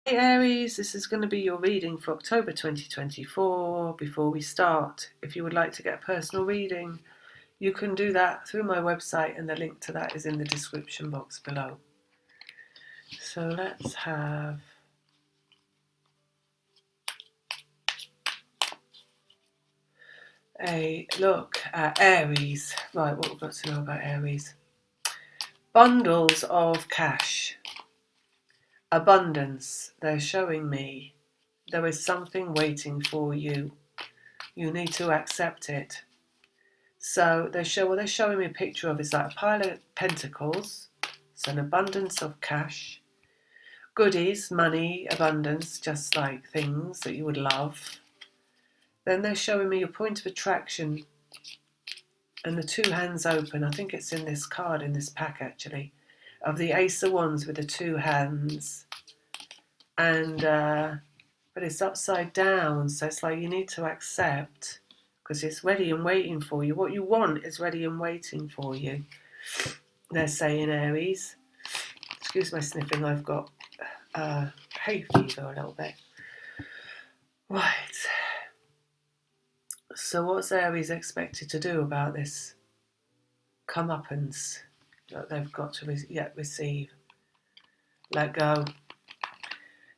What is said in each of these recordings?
Hey Aries, this is going to be your reading for October 2024. Before we start, if you would like to get a personal reading, you can do that through my website, and the link to that is in the description box below. So let's have a look at Aries. Right, what we've got to know about Aries. Bundles of cash. Abundance. They're showing me there is something waiting for you. You need to accept it. So they're showing me a picture of is like a pile of pentacles. It's an abundance of cash, goodies, money, abundance, just like things that you would love. Then they're showing me your point of attraction and the two hands open. I think it's in this card, in this pack actually, of the Ace of Wands with the two hands. And but it's upside down, so it's like you need to accept, because it's ready and waiting for you. What you want is ready and waiting for you. They're saying, Aries. Excuse my sniffing, I've got hay fever a little bit. Right. So what's Aries expected to do about this comeuppance that they've got to yet receive? Let go.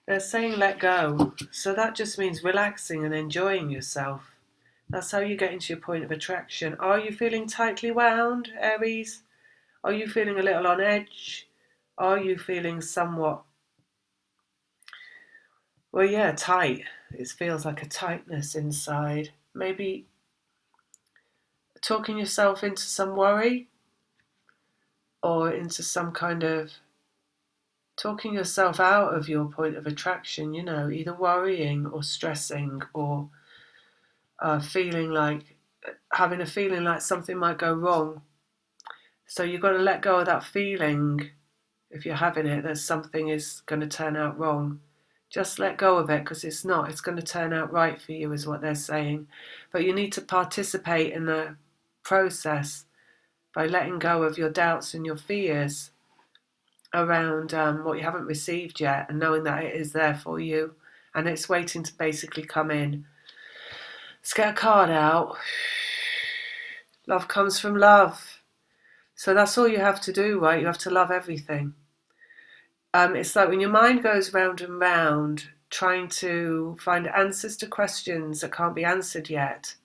They're saying let go. So that just means relaxing and enjoying yourself. That's how you get into your point of attraction. Are you feeling tightly wound, Aries? Are you feeling a little on edge? Are you feeling somewhat, well, yeah, tight? It feels like a tightness inside. Maybe talking yourself into some worry, or into some kind of talking yourself out of your point of attraction, either worrying or stressing, or having a feeling like something might go wrong. So you've got to let go of that feeling, if you're having it, that something is going to turn out wrong. Just let go of it, because it's not. It's going to turn out right for you, is what they're saying. But you need to participate in the process by letting go of your doubts and your fears around what you haven't received yet, and knowing that it is there for you and it's waiting to basically come in. Let's get a card out. Love comes from love. So that's all you have to do, right? You have to love everything. It's like when your mind goes round and round trying to find answers to questions that can't be answered yet.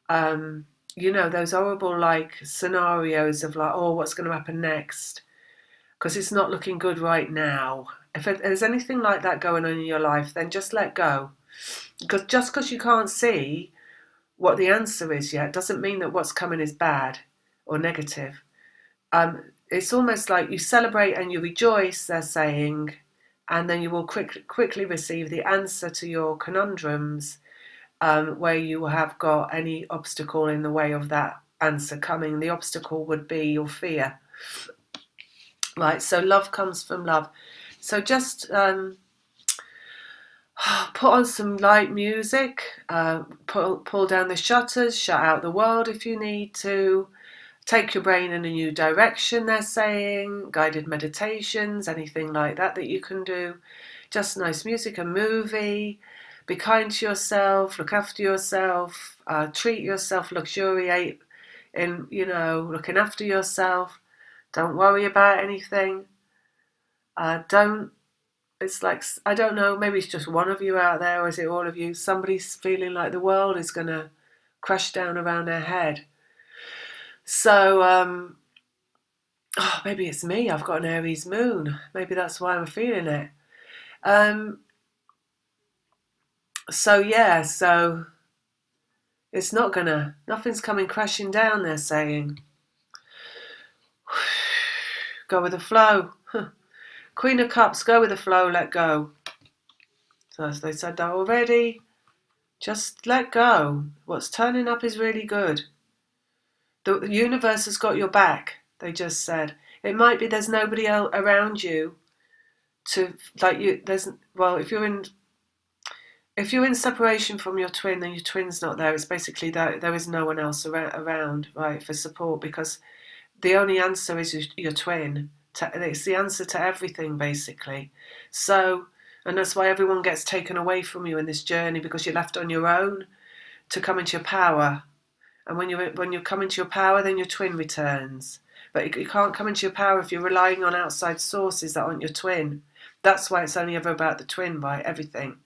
Those horrible scenarios of oh, what's going to happen next? Because it's not looking good right now. If there's anything like that going on in your life, then just let go. Because just because you can't see what the answer is yet doesn't mean that what's coming is bad or negative. It's almost like you celebrate and you rejoice, they're saying, and then you will quickly receive the answer to your conundrums, where you have got any obstacle in the way of that answer coming. The obstacle would be your fear. Right, so love comes from love. So just put on some light music, pull down the shutters, shut out the world if you need to. Take your brain in a new direction, they're saying. Guided meditations, anything like that you can do. Just nice music, a movie. Be kind to yourself, look after yourself, treat yourself, luxuriate in, looking after yourself. Don't worry about anything. It's like, I don't know, maybe it's just one of you out there, or is it all of you? Somebody's feeling like the world is going to crash down around their head. So, maybe it's me. I've got an Aries moon. Maybe that's why I'm feeling it. So it's nothing's coming crashing down, they're saying. Go with the flow. Queen of Cups, go with the flow, let go. So as they said that already, just let go. What's turning up is really good. The universe has got your back, they just said. It might be there's nobody else around you to, if you're in separation from your twin, then your twin's not there. It's basically that there is no one else around, right, for support, because the only answer is your twin. It's the answer to everything, basically. So And that's why everyone gets taken away from you in this journey, because you're left on your own to come into your power. And when you come into your power, then your twin returns. But you can't come into your power if you're relying on outside sources that aren't your twin. That's why it's only ever about the twin, right? Everything.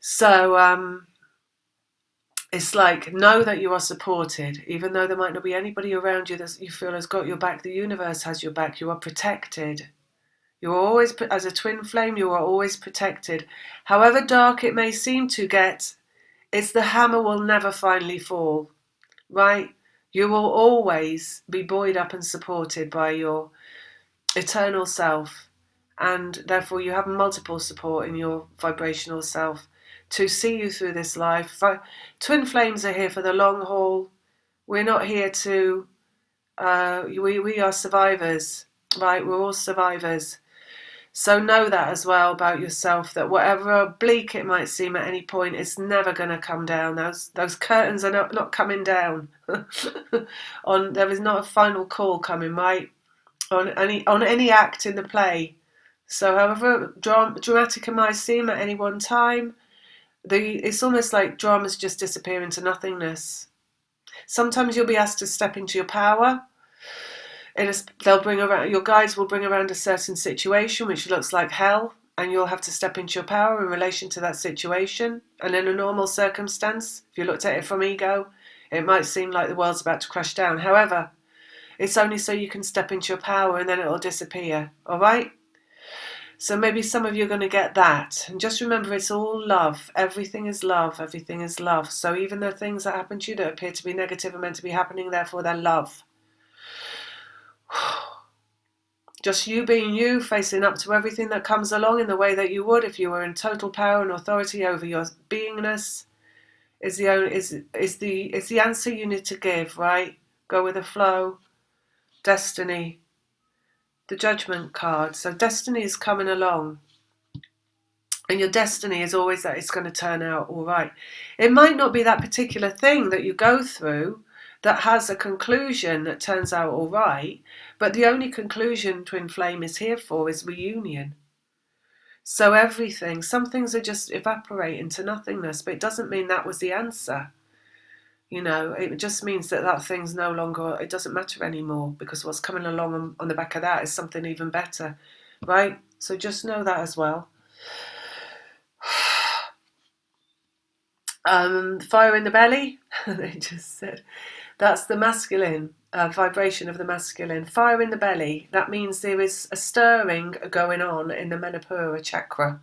So it's like, know that you are supported, even though there might not be anybody around you that you feel has got your back. The universe has your back. You are protected. You are always, as a twin flame, you are always protected. However dark it may seem to get, it's the hammer will never finally fall, right? You will always be buoyed up and supported by your eternal self, and therefore you have multiple support in your vibrational self to see you through this life. Twin flames are here for the long haul. We're not here to, we are survivors, right? We're all survivors. So know that as well about yourself, that whatever bleak it might seem at any point, it's never going to come down. Those curtains are not coming down. There is not a final call coming, right? On any act in the play. So however dramatic it might seem at any one time, it's almost like dramas just disappear into nothingness. Sometimes you'll be asked to step into your power. Your guides will bring around a certain situation which looks like hell, and you'll have to step into your power in relation to that situation. And in a normal circumstance, if you looked at it from ego, it might seem like the world's about to crash down. However, it's only so you can step into your power, and then it'll disappear. All right? So maybe some of you are going to get that. And just remember, it's all love. Everything is love. Everything is love. So even the things that happen to you that appear to be negative are meant to be happening, therefore they're love. Just you being you, facing up to everything that comes along in the way that you would if you were in total power and authority over your beingness is the answer you need to give, right? Go with the flow. Destiny. The Judgment card. So destiny is coming along. And your destiny is always that it's going to turn out all right. It might not be that particular thing that you go through that has a conclusion that turns out all right, but the only conclusion Twin Flame is here for is reunion. So some things are just evaporate into nothingness, but it doesn't mean that was the answer. It just means that thing's no longer, it doesn't matter anymore, because what's coming along on the back of that is something even better, right? So just know that as well. Fire in the belly, they just said. That's the masculine, vibration of the masculine. Fire in the belly, that means there is a stirring going on in the Manipura chakra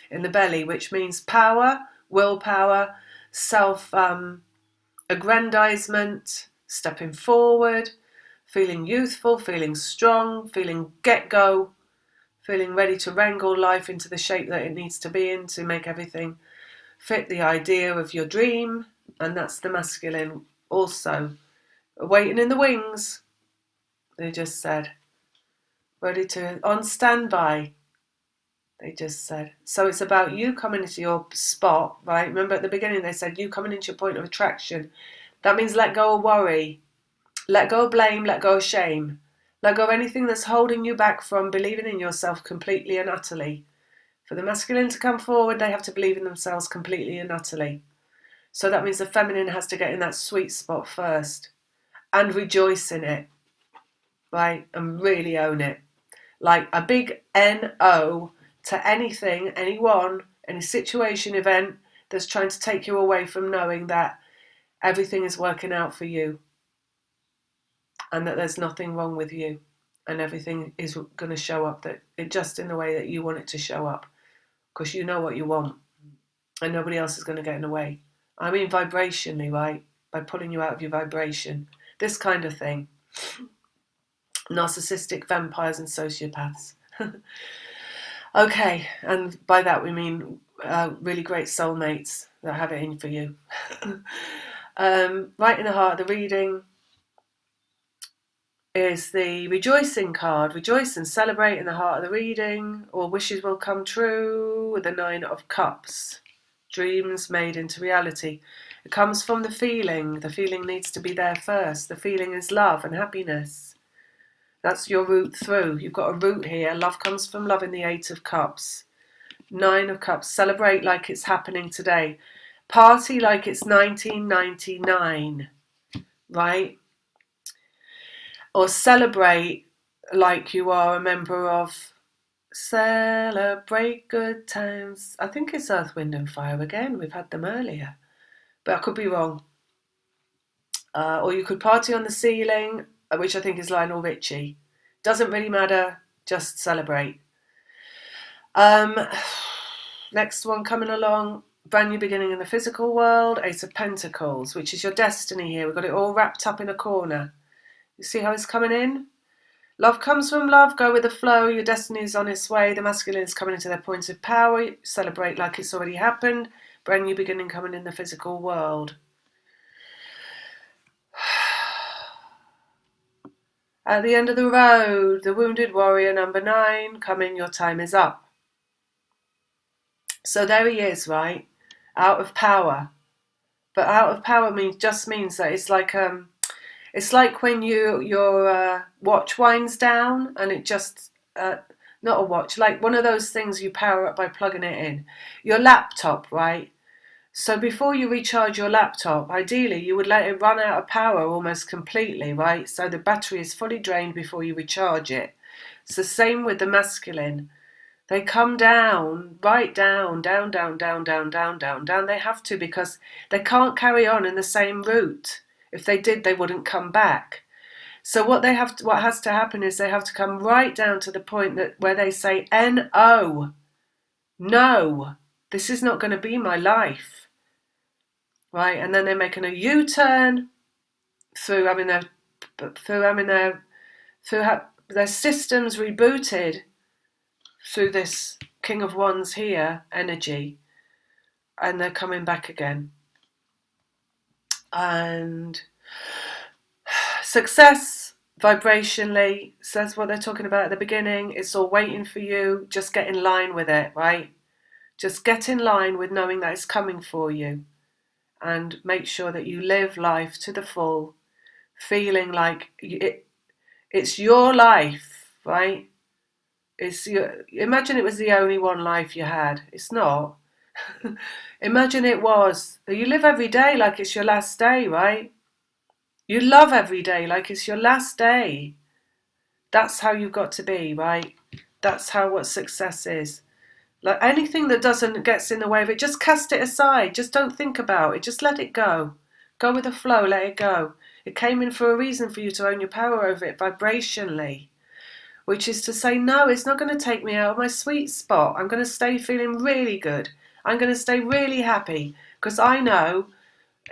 in the belly, which means power, willpower, self-aggrandizement, stepping forward, feeling youthful, feeling strong, feeling get-go, feeling ready to wrangle life into the shape that it needs to be in to make everything fit the idea of your dream. And that's the masculine also. Waiting in the wings, they just said. Ready to, on standby, they just said. So it's about you coming into your spot, right? Remember at the beginning they said you coming into your point of attraction. That means let go of worry, let go of blame, let go of shame, let go of anything that's holding you back from believing in yourself completely and utterly. For the masculine to come forward, they have to believe in themselves completely and utterly. So that means the feminine has to get in that sweet spot first and rejoice in it, right? And really own it. Like a big NO to anything, anyone, any situation, event that's trying to take you away from knowing that everything is working out for you and that there's nothing wrong with you and everything is going to show up just in the way that you want it to show up, because you know what you want and nobody else is going to get in the way. I mean vibrationally, right? By pulling you out of your vibration. This kind of thing. Narcissistic vampires and sociopaths. Okay, and by that we mean really great soulmates that have it in for you. Right in the heart of the reading is the rejoicing card. Rejoice and celebrate in the heart of the reading. All wishes will come true with the 9 of Cups. Dreams made into reality. It comes from the feeling. The feeling needs to be there first. The feeling is love and happiness. That's your route through. You've got a route here. Love comes from love in the 8 of Cups. Nine of Cups. Celebrate like it's happening today. Party like it's 1999, right? Or celebrate like you are a member of Celebrate Good Times. I think it's Earth, Wind and Fire again. We've had them earlier, but I could be wrong. Or you could party on the ceiling, which I think is Lionel Richie. Doesn't really matter, just celebrate. Next one coming along, brand new beginning in the physical world, Ace of Pentacles, which is your destiny here. We've got it all wrapped up in a corner. You see how it's coming in? Love comes from love, go with the flow, your destiny is on its way, the masculine is coming into their point of power, celebrate like it's already happened, brand new beginning coming in the physical world. At the end of the road, the wounded warrior number 9, coming, your time is up. So there he is, right? Out of power. But out of power just means that it's like when your watch winds down and it just not a watch, like one of those things you power up by plugging it in. Your laptop, right? So before you recharge your laptop, ideally you would let it run out of power almost completely, right? So the battery is fully drained before you recharge it. It's the same with the masculine. They come down, right down, down, down, down, down, down, down, down. They have to, because they can't carry on in the same route. If they did, they wouldn't come back. So what has to happen is they have to come right down to the point where they say, "No, no, this is not going to be my life." Right? And then they're making a U-turn through having their systems rebooted through this King of Wands here energy, and they're coming back again. And success vibrationally says what they're talking about at the beginning. It's all waiting for you. Just get in line with it, right? Just get in line with knowing that it's coming for you, and make sure that you live life to the full, feeling like it's your life, right? Imagine it was the only one life you had. It's not. Imagine it was. You live every day like it's your last day, right? You love every day like it's your last day. That's how you've got to be, right? That's what success is. Like anything that gets in the way of it, just cast it aside. Just don't think about it. Just let it go. Go with the flow, let it go. It came in for a reason, for you to own your power over it vibrationally. Which is to say, no, it's not going to take me out of my sweet spot. I'm going to stay feeling really good. I'm going to stay really happy, because I know,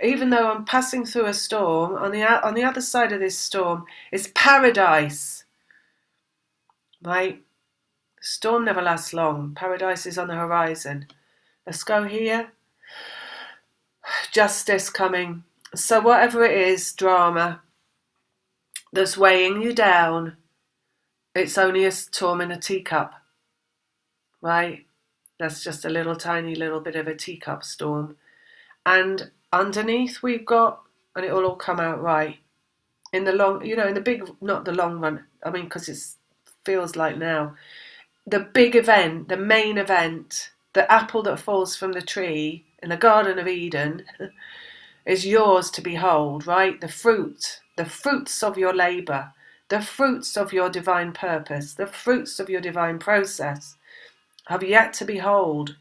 even though I'm passing through a storm, on the other side of this storm is paradise. Right? The storm never lasts long. Paradise is on the horizon. Let's go here. Justice coming. So whatever it is, drama, that's weighing you down, it's only a storm in a teacup. Right? That's just a little tiny little bit of a teacup storm. And underneath we've got, and it will all come out right. In the long, in the big, not the long run, I mean, because it feels like now, the big event, the main event, the apple that falls from the tree in the Garden of Eden is yours to behold, right? The fruits of your labour, the fruits of your divine purpose, the fruits of your divine process have yet to behold,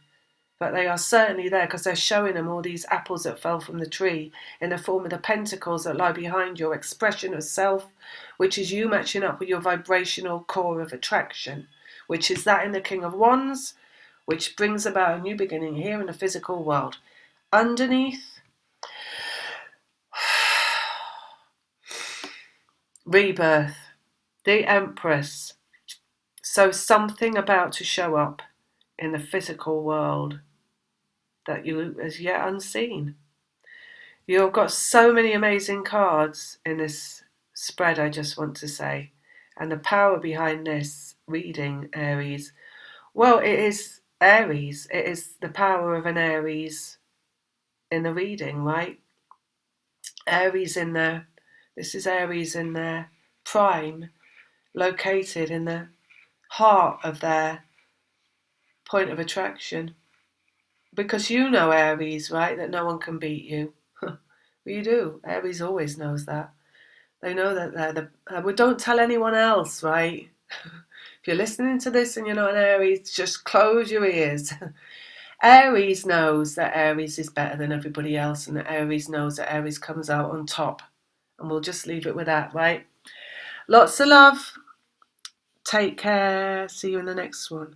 but they are certainly there, because they're showing them all these apples that fell from the tree in the form of the pentacles that lie behind your expression of self, which is you matching up with your vibrational core of attraction, which is that in the King of Wands, which brings about a new beginning here in the physical world. Underneath, rebirth, the Empress. So something about to show up in the physical world that you as yet unseen. You've got so many amazing cards in this spread, I just want to say. And the power behind this reading, Aries, well, it is Aries. It is the power of an Aries in the reading, right? Aries in there. This is Aries in their prime, located in the heart of their point of attraction. Because you know, Aries, right, that no one can beat you. Well, you do. Aries always knows that. They know that they're the... well, don't tell anyone else, right? If you're listening to this and you're not an Aries, just close your ears. Aries knows that Aries is better than everybody else, and that Aries knows that Aries comes out on top. And we'll just leave it with that, right? Lots of love. Take care. See you in the next one.